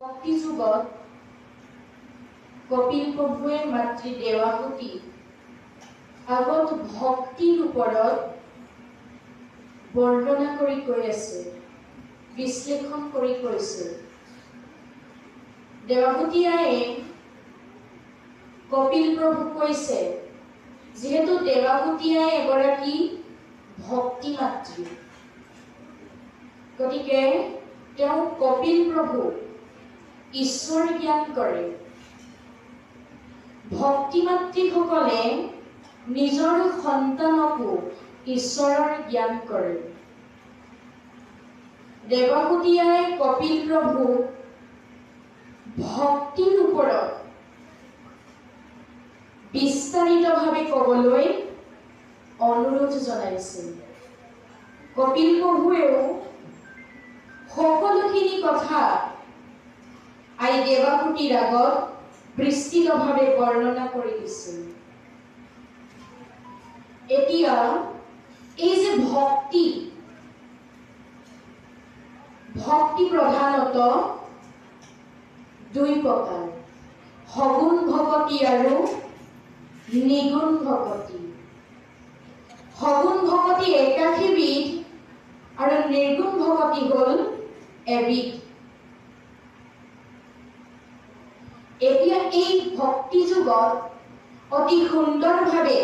ভক্তি যুগত কপিল প্ৰভুৱে মাতৃ দেৱাহুতি আগত ভক্তিৰ ওপৰত বৰ্ণনা কৰি কৈ আছে, বিশ্লেষণ কৰি কৈছে। দেৱাহুতি আয়ে কপিল প্ৰভুক কৈছে, যিহেতু দেৱাহুতি আই এগৰাকী ভক্তি মাতৃ, গতিকে তেওঁ কপিল প্ৰভু ঈশ্বৰ জ্ঞান কৰে। ভক্তি মাতৃসকলে নিজৰ সন্তানকো ঈশ্বৰৰ জ্ঞান কৰে। দেৱাহুতি আই কপিল প্ৰভু ভক্তিৰ ওপৰত বিস্তাৰিতভাৱে ক'বলৈ অনুৰোধ জনাইছিল। কপিল প্ৰভুৱেও সকলোখিনি কথা আই দেৱাহুতিৰ আগত বিস্তৃতভাৱে বৰ্ণনা কৰি দিছিল। এতিয়া এই যে ভক্তি প্ৰধানত দুই প্ৰকাৰ, সগুণ ভকতি আৰু নিগুণ ভকতি। সগুণ ভকতি একাশীবিধ আৰু নিৰ্গুণ ভকতি হ'ল এবিধ। এতিয়া এই ভক্তি যুগত অতি সুন্দৰভাৱে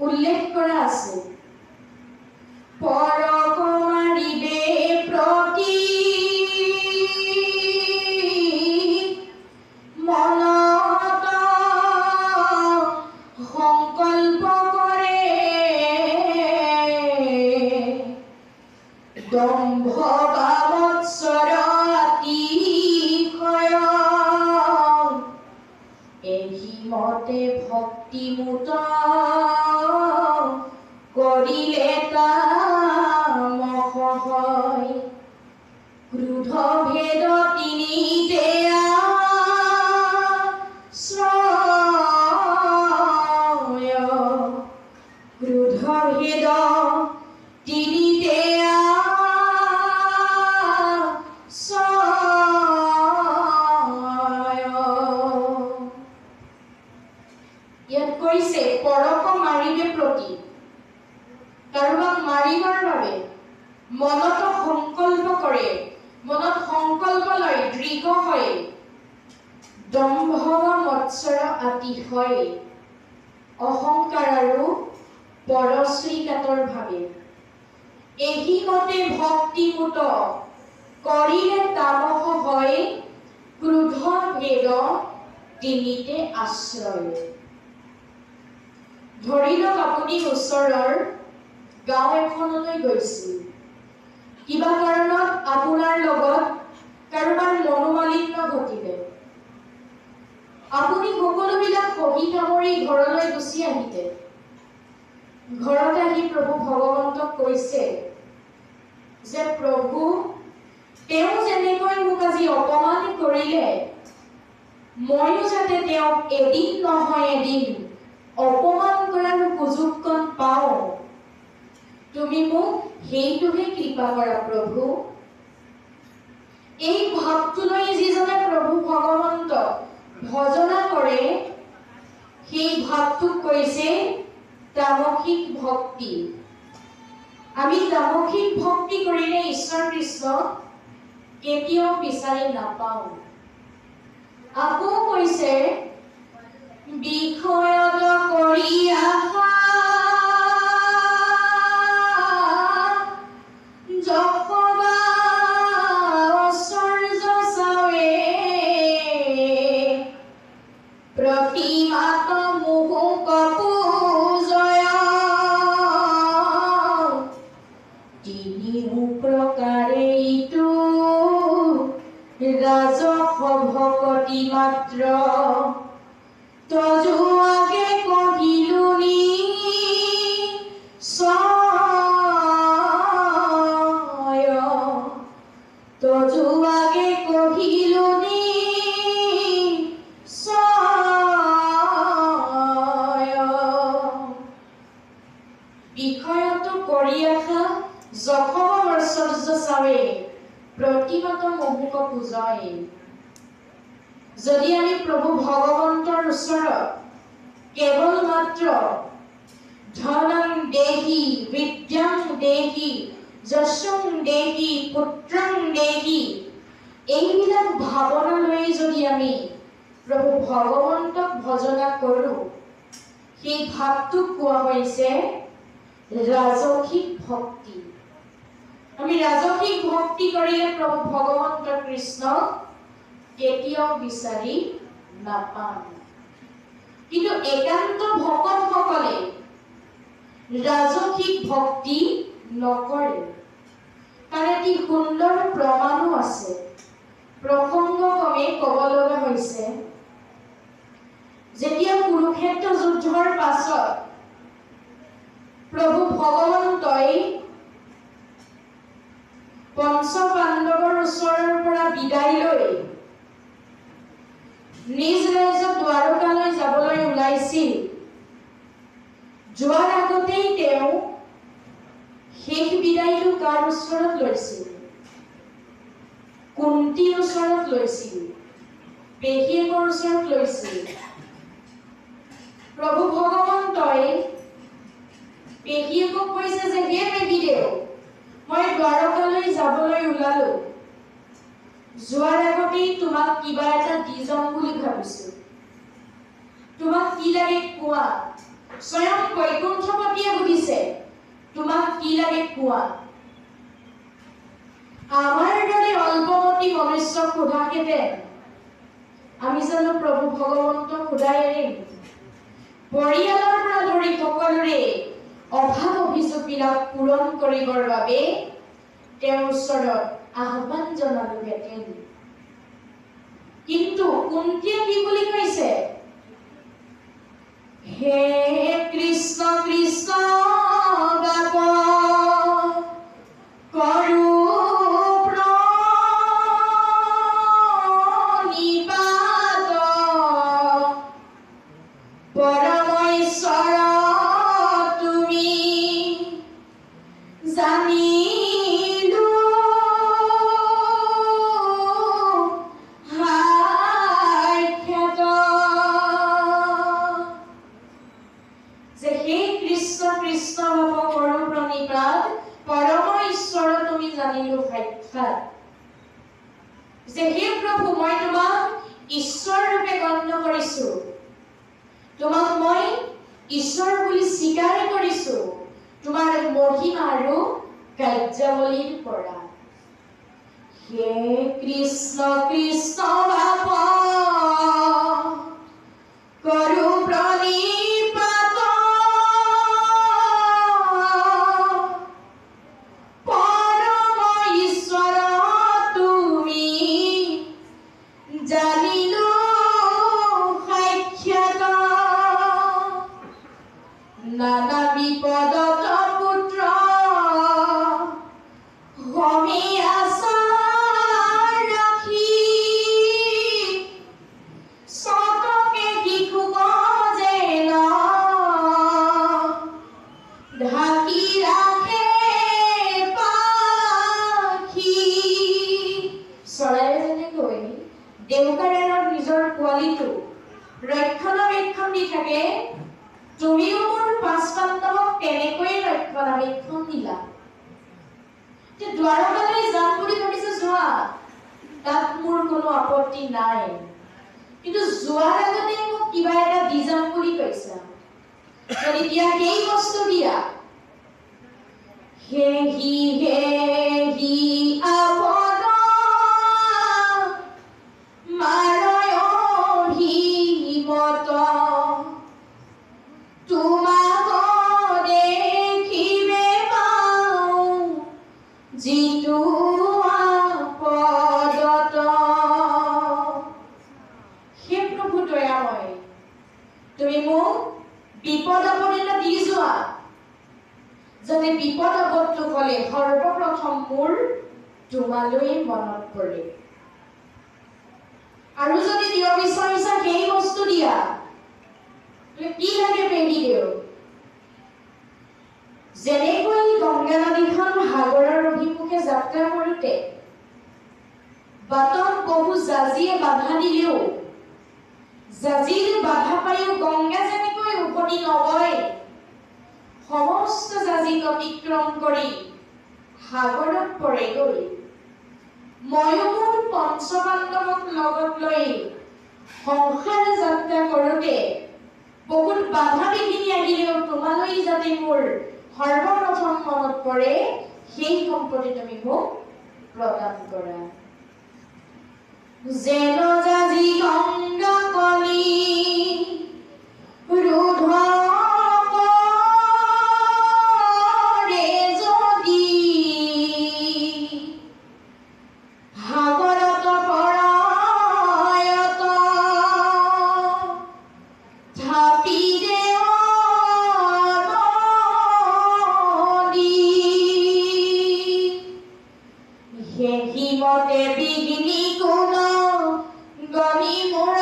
উল্লেখ কৰা আছে, পৰক মাৰিবে প্ৰতি মনত সংকল্প কৰে, দম্ভ বামৎসৰ অতিশয়, এহিমতে ভক্তিমূত কৰিলে তামস হয়, ক্ৰোধ ভেদ তিনিতে আশ্ৰয়, ক্ৰোধ ভেদ তিনিতে আশ্ৰয়। ইয়াত কৈছে পৰক মাৰিবে প্ৰতি, কাৰোবাক মাৰিবৰ বাবে মনত সংকল্প কৰে, মনত সংকল্প লয়, দৃঢ় হয়, দম্ভ মৎসৰ অতিশয়, অহংকাৰ আৰু পৰশ্ৰীকাতৰ ভাৱে, এহিমতে ভক্তিমূত কৰিলে তামস হয়, ক্ৰোধ ভেদ তিনিতে আশ্ৰয়। ধৰি লওক আপুনি ওচৰৰ গাঁও এখনলৈ গৈছিল, কিবা কাৰণত আপোনাৰ লগত কাৰোবাৰ মনোমালিন্য ঘটিলে, আপুনি সকলোবিলাক সহি সামৰি ঘৰলৈ গুচি আহিলে। ঘৰত আহি প্ৰভু ভগৱন্তক কৈছে যে প্ৰভু, তেওঁ যেনেকৈ মোক আজি অপমান কৰিলে, ময়ো যাতে তেওঁক এদিন নহয় এদিন অপমান কৰাৰ সুযোগকণ পাওঁ, তুমি মোক সেইটোহে কৃপা কৰা প্ৰভু। এই ভাৱটোলৈ যিজনে প্ৰভু ভগৱন্তক ভজনা কৰে, সেই ভাৱটোক কৈছে তামসিক ভক্তি। আমি তামসিক ভক্তি কৰিলে ঈশ্বৰ কৃষ্ণক কেতিয়াও বিচাৰি নাপাওঁ। আকৌ কৈছে বিষয়ত কৰি আশা যশোবা ঐশ্বৰ্য চাৱে, প্ৰতিমাত মুহুক পূজয়, তিনিও প্ৰকাৰে ইটো ৰাজস ভকতি মাত্ৰ, তজুৱাগে কহিলো নিশ্চয়, তজুৱাগে কহিলো নিশ্চয়। বিষয়ত কৰি আশা যশোবা ঐশ্বৰ্য চাৱে, প্ৰতিমাত মুহুক পূজয়, যদি আমি প্ৰভু ভগৱন্তৰ ওচৰত কেৱল মাত্ৰ ধনং দেহি বিদ্যাং দেহি যশং দেহি পুত্ৰং দেহি এইবিলাক ভাৱনা লৈ যদি আমি প্ৰভু ভগৱন্তক ভজনা কৰো, সেই ভাৱটোক কোৱা হৈছে ৰাজসিক ভক্তি। আমি ৰাজসিক ভক্তি কৰিলে প্ৰভু ভগৱন্ত কৃষ্ণক কেতিয়াও বিচাৰি নাপাম। কিন্তু একান্ত ভকতসকলে ৰাজসিক ভক্তি নকৰে। তাৰ এটি সুন্দৰ প্ৰমাণো আছে। প্ৰসংগক্ৰমে ক'ব লগা হৈছে, যেতিয়া কুৰুক্ষেত্ৰ যুদ্ধৰ পাছত প্ৰভু ভগৱন্তই পঞ্চ পাণ্ডৱৰ ওচৰৰ পৰা বিদায় লৈ নিজ ৰাজ্য দ্বাৰকালৈ যাবলৈ ওলাইছিল, যোৱাৰ আগতেই তেওঁ শেষ বিদায়টো কাৰ ওচৰত লৈছিল? কুন্তীৰ ওচৰত লৈছিল, পেহীয়েকৰ ওচৰত লৈছিল। প্ৰভু ভগৱন্তই পেহীয়েকক কৈছে যে হে পেহীদেউ, মই দ্বাৰকালৈ যাবলৈ ওলালো, যোৱাৰ আগতেই তোমাক কিবা এটা দি যাম বুলি ভাবিছো। তোমাক কি লাগে কোৱা? স্বয়ং বৈকুণ্ঠপতিয়ে সুধিছে, তোমাক কি লাগে কোৱা? আমাৰ দৰে অল্পমতি মনুষ্যক সোধাহেঁতেন আমি জানো প্ৰভু ভগৱন্তক সোধাই এৰিম? পৰিয়ালৰ পৰা ধৰি সকলোৰে অভাৱ অভিযোগবিলাক পূৰণ কৰিবৰ বাবে তেওঁৰ ওচৰত আহ্বান জনালোহেঁতেন। কিন্তু কুন্তীয়ে কি বুলি কৈছে? হে কৃষ্ণ কৃষ্ণ গাব কৰো যে হে প্ৰভু, মই তোমাক ঈশ্বৰ ৰূপে গণ্য কৰিছো, তোমাক মই ঈশ্বৰ বুলি স্বীকাৰ কৰিছো তোমাৰ মহিমা আৰু কাৰ্যাৱলীৰ পৰা। হে কৃষ্ণ কৃষ্ণ ভাৱ কৰো প্ৰণিপাত পৰম ঈশ্বৰ তুমি জানিলো সাক্ষাৎ নানা বিপদত পুত্ৰ হমি আশা ৰাখি সতকে শিশুক যেন ঢাকি ৰাখে পাখি। চৰাইয়ে যেনেকৈ দেউকাৰেণৰ নিজৰ পোৱালিটো ৰক্ষণাবেক্ষণ দি থাকে, তুমিও মোৰ পাঁচ পাণ্ডৱক তেনেকৈয়ে ৰক্ষণাবেক্ষণ দিলা। দ্বাৰকালৈ যাম বুলি ভাবিছে, যোৱা, তাত মোৰ কোনো আপত্তি নাই। কিন্তু যোৱাৰ আগতে মোক কিবা এটা দি যাম বুলি কৈছা, যদি দিয়া সেই বস্তু দিয়া। হেহি হেহি আপদ মাৰয় অভিমত তোমাক দেখিবে পাওঁ যিটো আপদত। হে প্ৰভু দয়াময়, তুমি মোক বিপদ আপদ দি যোৱা, যাতে বিপদ আপদটো হ'লে সৰ্বপ্ৰথম মোৰ তোমালৈ মনত পৰে। আৰু যদি দিব বিচাৰিছা সেই বস্তু দিয়া, কি লাগে পেহীদেউ? যেনেকৈ গংগা নদীখন সাগৰৰ অভিমুখে যাত্ৰা কৰোঁতে বাটত বহু জাজিয়ে বাধা দিলেও জাজিৰ বাধা পায়ো গংগা যেনেকৈ উভতি নগৈ সমস্ত জাজিক অতিক্ৰম কৰি সাগৰত পৰেগৈ, ময়ো মোৰ পঞ্চপাণ্ডৱক লগত লৈ সংসাৰ যাত্ৰা কৰোঁতে বহুত বাধা বিঘিনি আহিলেও তোমালৈ যাতে মোৰ সৰ্বপ্ৰথম মনত পৰে সেই সম্পত্তি তুমি মোক প্ৰদান কৰা। যেন জাজি গংগা কলি ৰোধ কৰে যদি, সাগৰত পৰায়ত ধাপি দেৱ নদী, হেহিমতে বিঘিনি কোন গণি মোৰ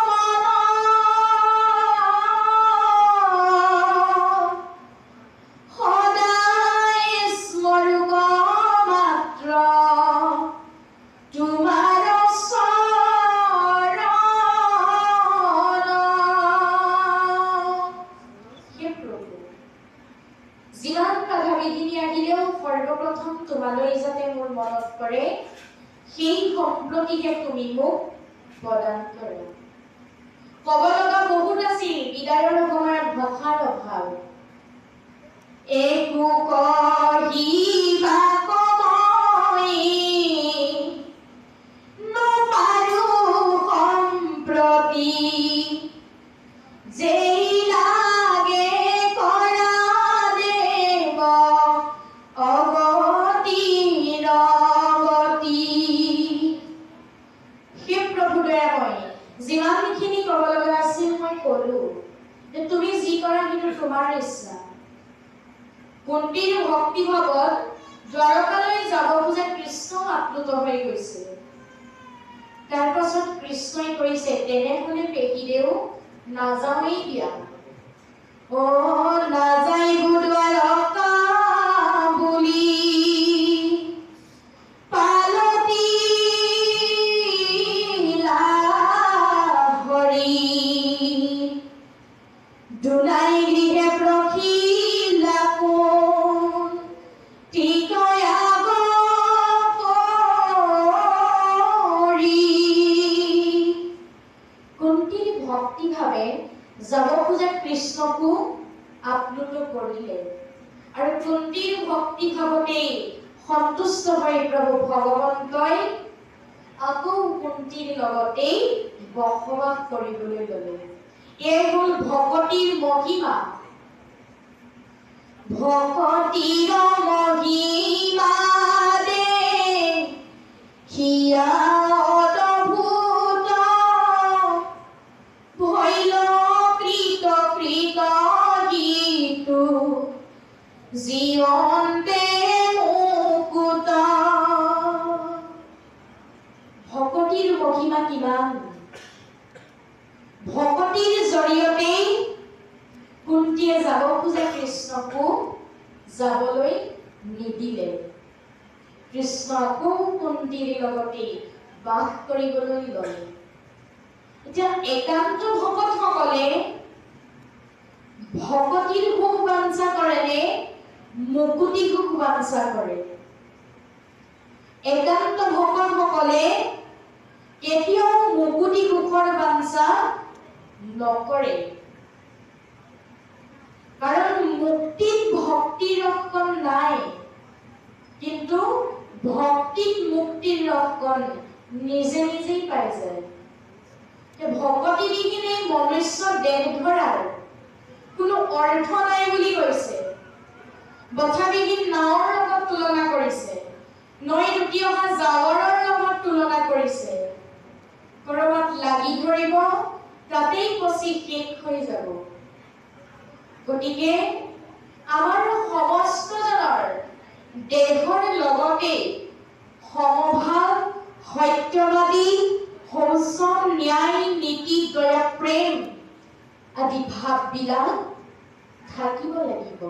মন, সদায় স্মৰক মাত্ৰ তোমাৰ চৰণ। হে প্ৰভু, যিমান বাধা বিঘিনি আহিলেও সৰ্বপ্ৰথম তোমালৈ যাতে মোৰ মনত পৰে সেই সম্প্ৰতিকে তুমি মোক প্ৰদান কৰা। ক'ব লগা বহুত আছিল, বিদায়ৰ সময়ত ভাষাৰ অভাৱ। একো কহিবা কমই নপাৰো সম্প্ৰতি, যেই লাগে কৰা দেৱ অগতিৰ গতি। হে প্ৰভু দয়াময়, যিমানখিনি ক'ব লগা আছিল মই ক'লো, যে তুমি যি কৰা সেইটো তোমাৰ ইচ্ছা। কুন্তীৰ ভক্তিভাৱত দ্বাৰকালৈ যাব খোজা কৃষ্ণ আপ্লুত হৈ গৈছে। তাৰ পাছত কৃষ্ণই কৈছে, তেনেহ'লে পেহীদেউ নাযাওঁৱেই দিয়া। অ নাযাই দ্বাৰকা বুলি পালতি হৰি, দুলাই গৃহে প্ৰখিলা কোন ঠিকয়া কৰি। কুন্তীৰ ভক্তিভাৱে যাব খোজা কৃষ্ণকো আপ্লুত কৰিলে, আৰু কুন্তীৰ ভক্তিভাৱতেই সন্তুষ্ট হৈ প্ৰভু ভগৱন্তই আকৌ কুন্তীৰ লগতেই বসবাস কৰিবলৈ ল'লে। এই হ'ল ভকতিৰ মহিমা। ভকতিৰ মহিমা দেখিয়া অদ্ভুত, ভৈল কৃত কৃত গীতু জীৱন্তে মুকুত। ভকতিৰ মহিমা কিমান! ভকতিৰ জৰিয়তেই কুন্তীয়ে যাব খোজা কৃষ্ণকো যাবলৈ নিদিলে। কৃষ্ণ আকৌ কুন্তীৰ লগতেই বাস কৰিবলৈ ল'লে। এতিয়া একান্ত ভকতসকলে ভকতিৰ সুখ বাঞ্ছা কৰেনে মুকুতি সুখ বাঞ্ছা কৰে? একান্ত ভকতসকলে কেতিয়াও মুকুতি সুখৰ বাঞ্ছা নকৰে, কাৰণ মুক্তিত ভক্তিৰ ৰসকণ নাই, কিন্তু ভক্তিত মুক্তিৰ ৰসকণ নিজে নিজেই পাই যায়। ভকতি বিহীন এই মনুষ্য দেহ ধৰাৰ কোনো অৰ্থ নাই বুলি কৈছে। বঠাবিহীন নাৱৰ লগত তুলনা কৰিছে, নৈ দুটি অহা জাৱৰৰ লগত তুলনা কৰিছে। কৰবাত লাগি ধৰিব, তাতেই পচি শেষ হৈ যাব। গতিকে আমাৰ সমস্তজনৰ দেহৰ লগতে সমভাৱ, সত্যবাদী, শৌচ, ন্যায়, নীতি, দয়া, প্ৰেম আদি ভাৱবিলাক থাকিব লাগিব।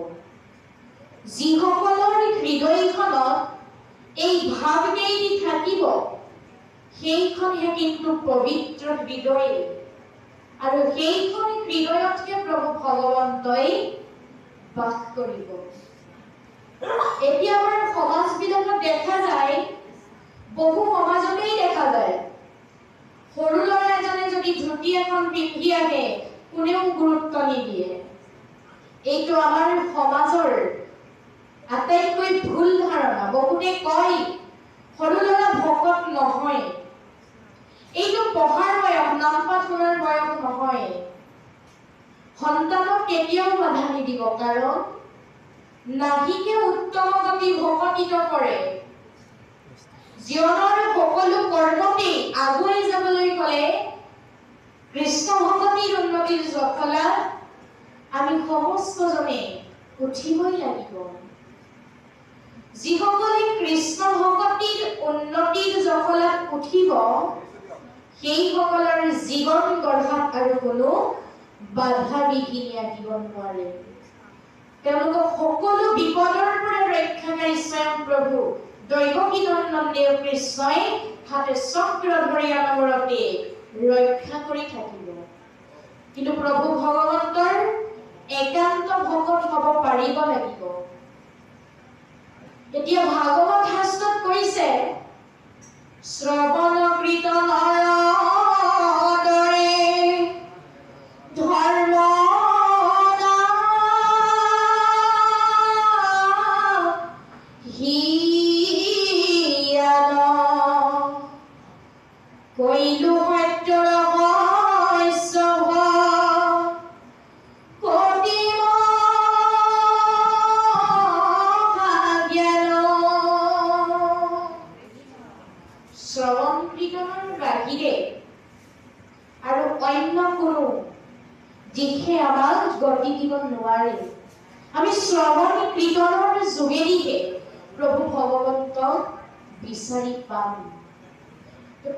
যিসকলৰ হৃদয়খনত এই ভাৱকেইটি থাকিব, সেইখনহে কিন্তু পবিত্ৰ হৃদয়। আৰু সেইখন হৃদয়তহে প্ৰভু ভগৱন্তই বাস কৰিব। এতিয়া আমাৰ সমাজবিলাকত দেখা যায়, বহু সমাজতেই দেখা যায়, সৰু ল'ৰা এজনে যদি ধুতি এখন পিন্ধি আহে কোনেও গুৰুত্ব নিদিয়ে। এইটো আমাৰ সমাজৰ আটাইতকৈ ভুল ধাৰণা। বহুতে কয় সৰু ল'ৰা ভকত নহয়, এইটো পঢ়াৰ বয়স, নাম পাঠ শুনাৰ বয়স নহয়। সন্তানক কেতিয়াও বাধা নিদিব, কাৰণ নাহিকে উত্তম গতি ভকতিত কৰে। জীৱনৰ সকলো কৰ্মতেই আগুৱাই যাবলৈ হ'লে কৃষ্ণ ভকতিৰ উন্নতিৰ জখলাত আমি সমস্তজনে উঠিবই লাগিব। যিসকলে কৃষ্ণ ভকতিৰ উন্নতিৰ জখলাত উঠিব, সেইসকলৰ জীৱন গঢ়াত আৰু কোনো বাধা বিঘিনি আহিব নোৱাৰে। তেওঁলোকক সকলো বিপদৰ পৰা ৰক্ষাকাৰী স্বয়ং প্ৰভু দৈৱকী নন্দন দেৱ কৃষ্ণই হাতে চক্ৰ ধৰি অনবৰতে ৰক্ষা কৰি থাকিব। কিন্তু প্ৰভু ভগৱন্তৰ একান্ত ভকত হ'ব পাৰিব লাগিব। এতিয়া ভাগৱত শাস্ত্ৰত কৈছে, শ্ৰৱণ কীৰ্তনৰ দৰে ধৰ্ম কৈলো সত্যৰ শ্ৰৱণ কীৰ্তনৰ বাহিৰে আৰু অন্য কোনো দিশে আমাক গতি দিব নোৱাৰে। আমি শ্ৰৱণ কীৰ্তনৰ যোগেদিহে প্ৰভু ভগৱন্তক বিচাৰি পাম।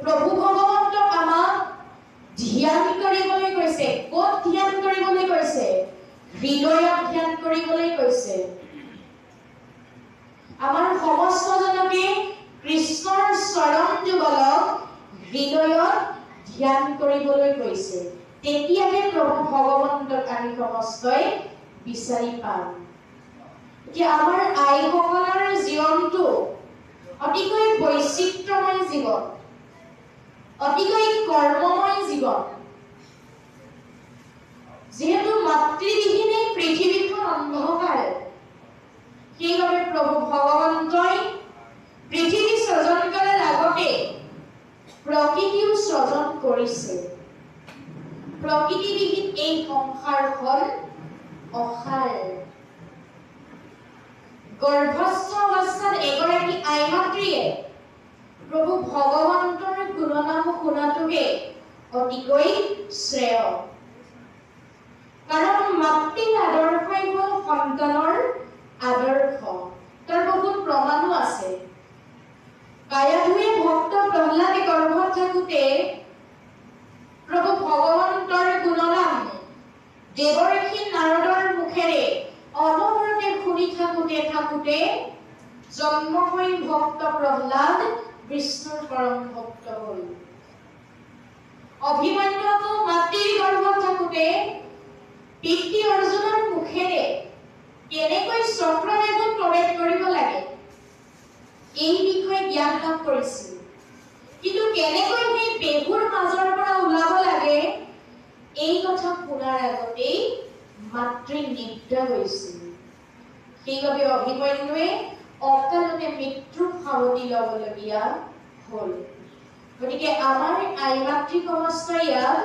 প্ৰভু ভগৱন্তক আমাক ধ্যান কৰিবলৈ কৈছে। ক'ত ধ্যান কৰিবলৈ কৈছে? হৃদয়ত ধ্যান কৰিবলৈ কৈছে। আমাৰ সমস্তজনকে কৃষ্ণৰ চৰণ যুগলক হৃদয়ত ধ্যান কৰিবলৈ কৈছে। তেতিয়াহে প্ৰভু ভগৱন্তক আমি সমস্তই বিচাৰি পাম। এতিয়া আমাৰ আইসকলৰ জীৱনটো অতিকৈ বৈচিত্ৰ্যময় জীৱন, অতিকৈ কৰ্মময় জীৱন। যিহেতু মাতৃবিহীনে পৃথিৱীখন অন্ধকাৰ, সেইবাবে প্ৰভু ভগৱন্তই পৃথিৱী সৃজন কৰাৰ আগতে প্ৰকৃতিও সৃজন কৰিছে। প্ৰকৃতিবিহীন এই সংসাৰখন অসাৰ। গৰ্ভস্থ অৱস্থাত এগৰাকী আই মাতৃয়ে প্ৰভু ভগৱন্তৰ গুণনাম শুনাটোহে অতিকৈ শ্ৰেয়। কাৰণ মাতৃৰ আদৰ্শই হ'ল সন্তানৰ আদৰ্শ। তাৰ বহুত প্ৰমাণো আছে। কায়াধুৱে ভক্ত প্ৰহ্লাদে গৰ্ভত থাকোঁতে প্ৰভু ভগৱন্তৰ গুণনাম দেৱৰ্ষি নাৰদৰ মুখেৰে অনবৰতে শুনি থাকোঁতে জন্ম হৈ ভক্ত প্ৰহ্লাদ বিষ্ণুৰ পৰম ভক্ত হ'ল। অভিমন্যুকো মাতৃৰ গৰ্ভত থাকোঁতে পিতৃ অৰ্জুনৰ মুখেৰে কেনেকৈ চক্ৰবেগত প্ৰৱেশ কৰিব লাগে এই বিষয়ে জ্ঞান লাভ কৰিছিল। কিন্তু কেনেকৈ সেই বেহুৰ মাজৰ পৰা ওলাব লাগে এই কথা শুনাৰ আগতেই মাতৃ নিদ্ৰা গৈছিল। সেইবাবে অভিমন্যুৱে অকালতে মৃত্যুৰ সাৱটি ল'বলগীয়া হ'ল। গতিকে আমাৰ আই মাতৃ সমস্ত ইয়াত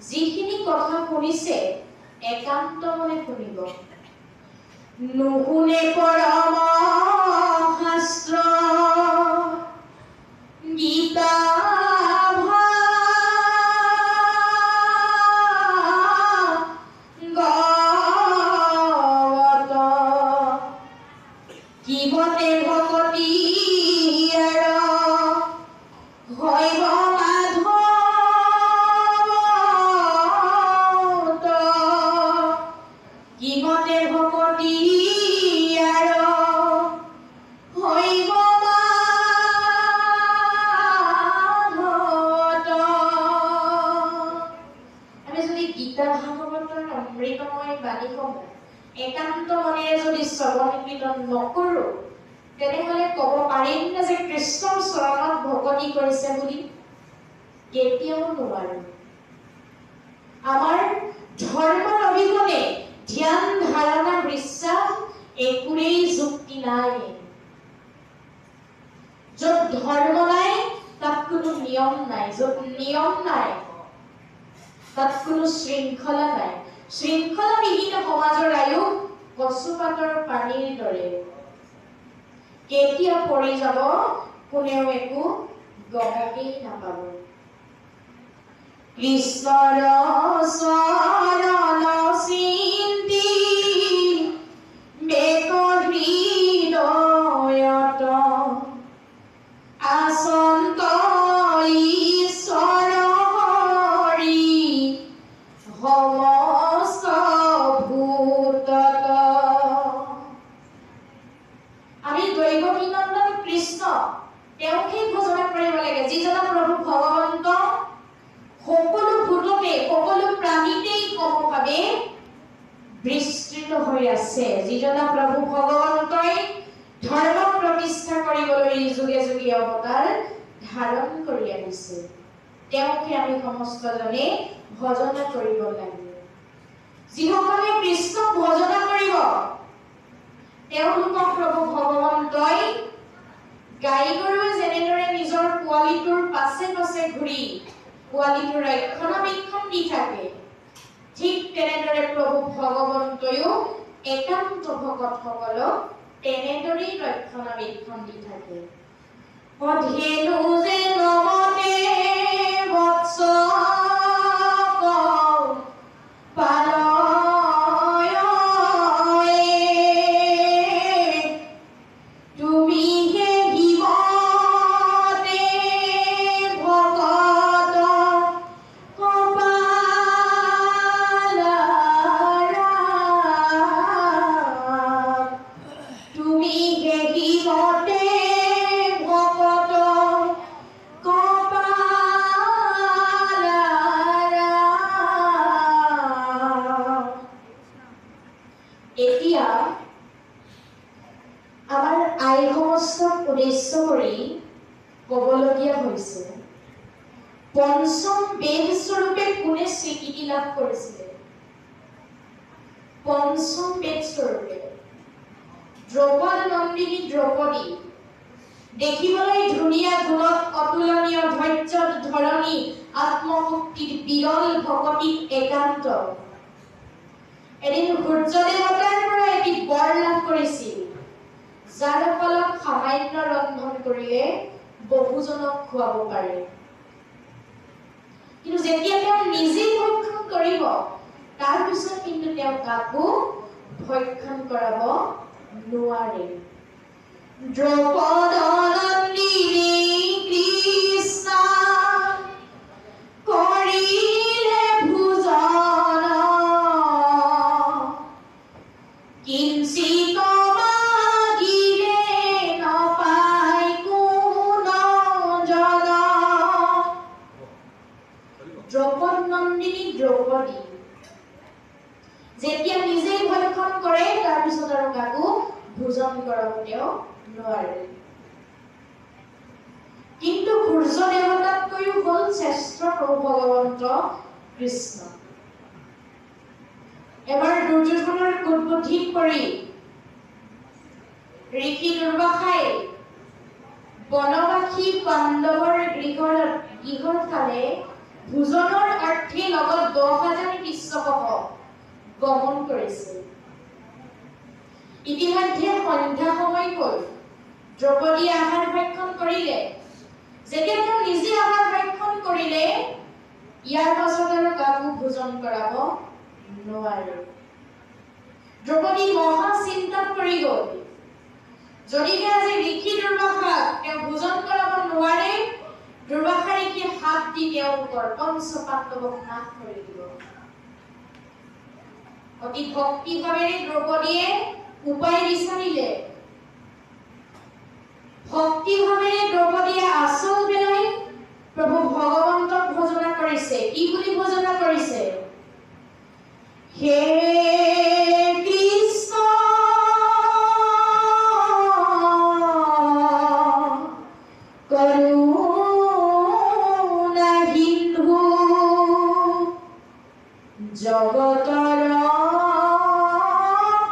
যিখিনি কথা শুনিছে একান্ত মনে শুনিব। নুশুনে পৰম শাস্ত্ৰ গীতা কিবতে ভকতি হৈব মাধৱ কিবতে ভকতি হৈব গীতা ভাগৱতৰ অমৃতময় বাণীসমূহ একান্ত মনেৰে যদি শ্ৰৱণ কীৰ্তন নকৰো তেনেহলে ক'ব পাৰিম নে যে কৃষ্ণৰ চৰণত ভকতি কৰিছে বুলি? কেতিয়াও নোৱাৰো। আমাৰ ধৰ্মৰ অবিহনে ধ্যান ধাৰণা বিশ্বাস একোৰেই যুক্তি নাই। য'ত ধৰ্ম নাই তাত কোনো নিয়ম নাই, য'ত নিয়ম নাই তাত কোনো শৃংখলা নাই। শৃংখলাবিহীন সমাজৰ আয়ুস কচুপাতৰ পানীৰ দৰে। কেতিয়া পৰি যাব কোনেও একো গমকেই নাপাব। কৃষ্ণৰ চৰণ চিন্তি বেক হৃদয়ত আচন্ত ঈশ্বৰ হৰি সমস্ত ভূতত। আমি দৈৱকী নন্দন কৃষ্ণ তেওঁকে ভজনা কৰিব লাগে, যিজনা প্ৰভু ভগৱন্ত সকলো ভূততে সকলো প্ৰাণীতেই সমভাৱে বিস্তৃত হৈ আছে, যিজনা প্ৰভু ভগৱন্তই ধৰ্ম প্ৰতিষ্ঠা কৰিবলৈ যুগে যুগে অৱতাৰ ধাৰণ কৰি আহিছে। তেওঁকে আমি সমস্তজনে ভজনা কৰিব লাগিব। যিসকলে কৃষ্ণক ভজনা কৰিব তেওঁলোকক প্ৰভু ভগৱন্তই গাই গৰুৱে যেনেদৰে নিজৰ পোৱালিটোৰ পাছে পাছে ঘূৰি পোৱালিটোৰ ৰক্ষণাবেক্ষণ দি থাকে, ঠিক তেনেদৰে প্ৰভু ভগৱন্তয়ো একান্ত ভকতসকলক তেনেদৰেই ৰক্ষণাবেক্ষণ দি থাকে। অধেনু যে নমতে বৎস কবলগীয়া হৈছে পঞ্চম বেদ স্বৰূপে কোনে স্বীকৃতি লাভ কৰিছিলে? পঞ্চম বেদ স্বৰূপে দ্ৰৌপদ নন্দিনী দ্ৰৌপদী, দেখিবলৈ ধুনীয়া, গুণত অতুলনীয়, ধৈৰ্যত ধৰণী, আত্মশক্তিৰ বিৰল, ভকতিত একান্ত। এদিন সূৰ্য দেৱতাৰ পৰা এটি বৰ লাভ কৰিছিল, যাৰ ফলত সামান্য ৰন্ধন কৰিলে বহুজনক খুৱাব পাৰে। কিন্তু যেতিয়া তেওঁ নিজে ভক্ষণ কৰিব তাৰ পিছত কিন্তু তেওঁ কাকো ভক্ষণ কৰাব নোৱাৰে। দ্ৰৌপদ নন্দিনী কৃষ্ণ কৰিলে ভোজন কিঞ্চিত দ্ৰৌপদী যেতিয়া নিজে ভক্ষণ কৰে তাৰ পিছত আৰু কাকো ভোজন কৰাব তেওঁ নোৱাৰে। কিন্তু সূৰ্য দেৱতাতকৈও হল শ্ৰেষ্ঠ প্ৰভু ভগৱন্ত কৃষ্ণ। এবাৰ দুৰ্যোধনৰ কুটবুদ্ধিত পৰি ঋষি দুৰ্বাসাই বনবাসী পাণ্ডৱৰ গৃহৰ ফালে ভোজনৰ অৰ্থে লগত 10,000 পৃষ্ঠপোষক গমন কৰিছে। ইতিমধ্যে সন্ধ্যা সময় হ'ল, দ্ৰৌপদী আহাৰ ভক্ষণ কৰিলে। যেতিয়া তেওঁ নিজে আহাৰ ভক্ষণ কৰিলে ইয়াৰ পাছত আৰু কাকো ভোজন কৰাব নোৱাৰে। দ্ৰৌপদী মহা চিন্তাত পৰি গ'ল, যদিহে আজি ঋষি দুৰ্বাসাক তেওঁ ভোজন কৰাব নোৱাৰে, দুৰ্বাসা ঋষিয়ে হাত দি তেওঁলোকৰ পঞ্চ পাণ্ডৱক নাশ কৰি দিব। অতি ভক্তি ভাৱেৰে দ্ৰৌপদীয়ে উপায় বিচাৰিলে। ভক্তি ভাৱেৰে দ্ৰৌপদীয়ে আচল পেলাই প্ৰভু ভগৱন্তক ভজনা কৰিছে। কি বুলি ভজনা কৰিছে? হে কৃষ্ণ কৰুণা সিন্ধু জগতৰ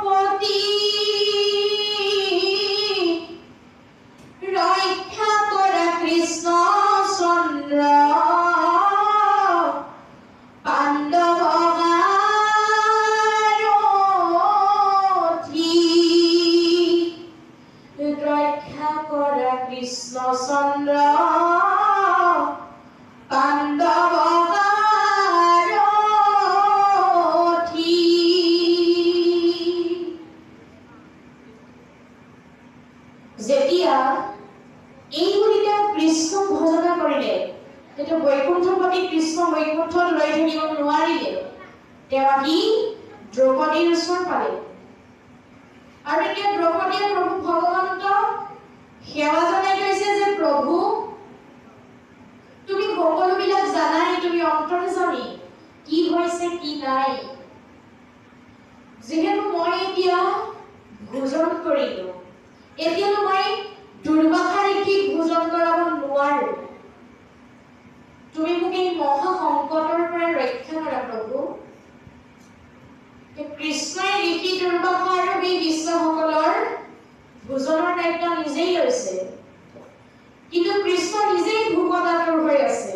পতি ৰক্ষা কৰা কৃষ্ণ চন্দ্ৰ ৰক্ষা কৰা কৃষ্ণ চন্দ্ৰ পাণ্ডৱসাৰথি। যেতিয়া এইবুলি তেওঁ কৃষ্ণক ভজনা কৰিলে, তেতিয়া বৈকুণ্ঠপতি কৃষ্ণ বৈকুণ্ঠত লৈ থাকিব নোৱাৰিলে, তেওঁ আহি দ্ৰৌপদীৰ ওচৰ পালে। আৰু এতিয়া দ্ৰৌপদীয়ে প্ৰভু ভগৱন্তক সেৱা জনাই কৈছে যে প্ৰভু তুমি সকলোবিলাক জানাই, তুমি অন্তৰ্যামী, কি হৈছে কি নাই। যিহেতু মই এতিয়া ভোজন কৰিলো, এতিয়াতো মই দুৰ্বাসা ঋষিক ভোজন কৰাব নোৱাৰো, তুমি মোক এই মহা সংকটৰ পৰা ৰক্ষা কৰা প্ৰভু। কৃষ্ণই ঋষি দুৰ্বাসা আৰু এই বিশ্বসকলৰ ভোজনৰ দায়িত্ব নিজেই লৈছে, কিন্তু কৃষ্ণ নিজেই ভোগতাতুৰ হৈ আছে।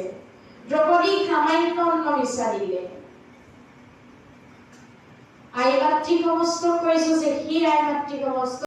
দ্ৰৌপদীক সামান্য অন্ন বিচাৰিলে। আই মাতৃ সমস্ত কৈছো যে সেই আই মাতৃ সমস্ত